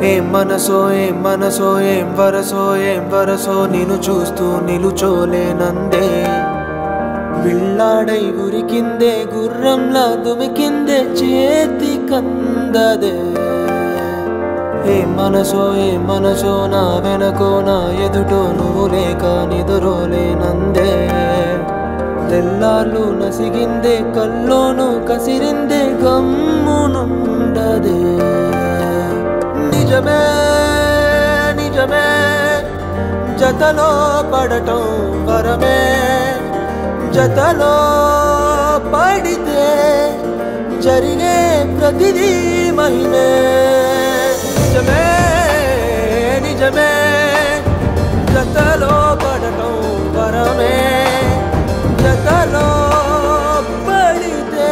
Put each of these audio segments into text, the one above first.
ఏం మనసో ఏం మనసో ఏం వరసో ఏం వరసో నిన్ను చూస్తూ నిలుచోలేనందే విల్లాడై ఉరికిందే గుర్రంలా దుమికిందే చేతి కందదే ఏం మనసో నా వెనకో నా ఎదుటో నువ్వు లేక నిదురోలేనందే తెల్లార్లు నసిగిందే కల్లోను కసిరిందే గమ్మునుండదే నిజమే నిజమే జతలో పడటం వరమే జతలో పడితే జరిగే ప్రతిదీ మహిమే నిజమే నిజమే జతలో పడటం వరమే జతలో పడితే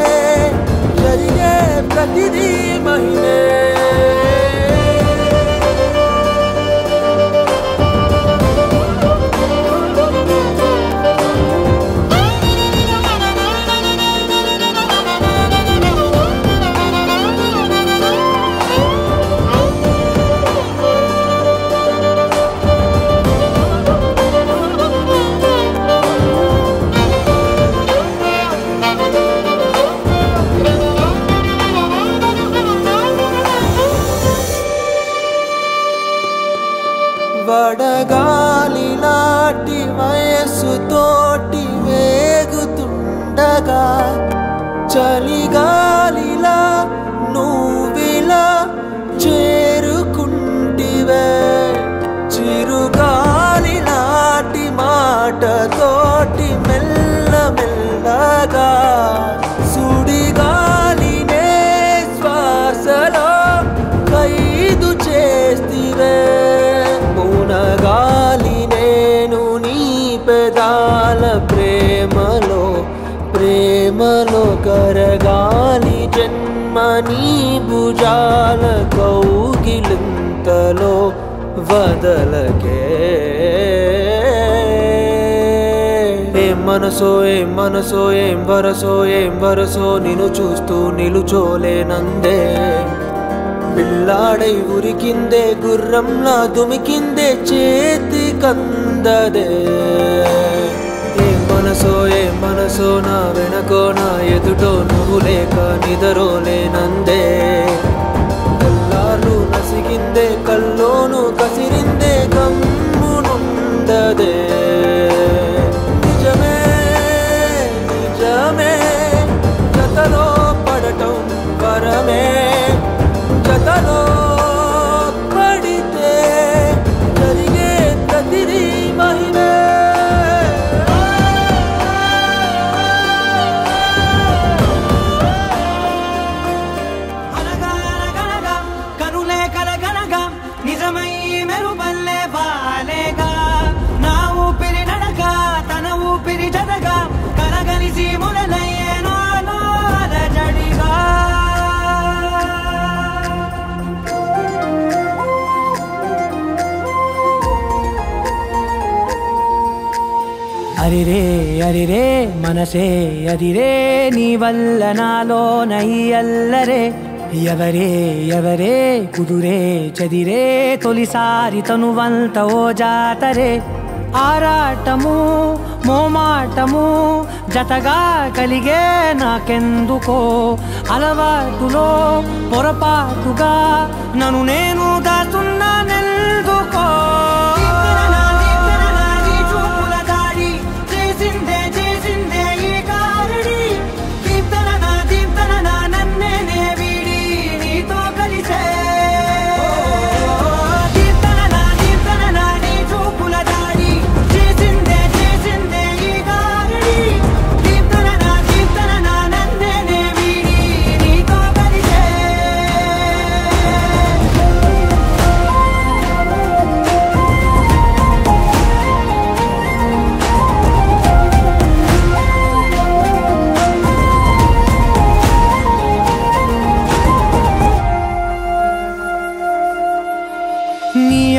జరిగే ప్రతిదీ మహిమే వడగాలి నాటి వయస్సు తోటి వేగుతుండగా చలిగాలిలా నువ్విలా చేరుకుంటివే చిరుగాలి నాటి మాట తోటి మెల్ల మెల్లగా సుడిగాలినే శ్వాసలో ఖైదు చేస్తివే గాలి నేను నీ పెదాల ప్రేమలో కరగాలి జన్మ నీ భుజాల కౌగిలింతలో వదలకే ఏం మనసో ఏం వరసో నిన్ను చూస్తూ నిలుచోలేనందే పిల్లాడై ఉరికిందే గుర్రంలా దుమికిందే చేతి కందదే ఏం మనసో నా వెనకో నా ఎదుటో నువ్వు లేక నిదరోలేనందే తెల్లార్లు నసిగిందే కల్లోను కసిరిందే గమ్మునుండదే నిజమే నిజమే జతలో పడటం వరమే జతలో పడితే జరిగే ప్రతిదీ మహిమే అనగనగనగా కనులే కలగనగా నిజమై మెరుపల్లే వాలేగా నా ఊపిరి నడక తన ఊపిరి జతగా కలగలిసి మొదలయ్యే నాలో అలజడిగా అరిరే మనసే అరిరే నీ వల్ల నాలో నయ్యల్లరే ఎవరే కుదురే చదిరే తొలిసారి తనువంత ఓ జాతరే ఆరాటము మోమాటము జతగా కలిగే నాకెందుకో అలవాటులో పొరపాటుగా నన్ను నేను దాస్తున్నా నెల్దుకో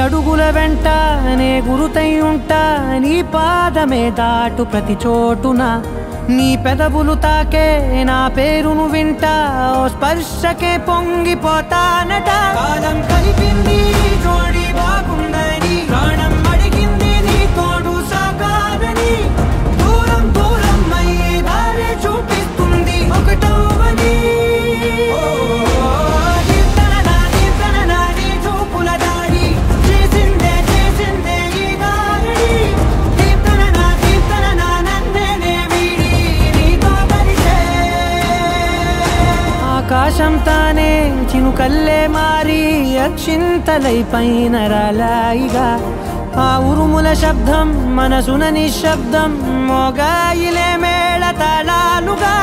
అడుగుల వెంట నే గురుతై ఉంటా నీ పాదమే దాటు ప్రతి చోటున నీ పెదవులు తాకే నా పేరును వింటా ఓ స్పర్శకే పొంగిపోతానట కాలం కలిపింది మారి అక్షింతలై పైన రాలాయిగా ఆ ఉరుముల శబ్దం మనసున నిశ్శబ్దం మోగాయిలే మేళ తాళాలుగా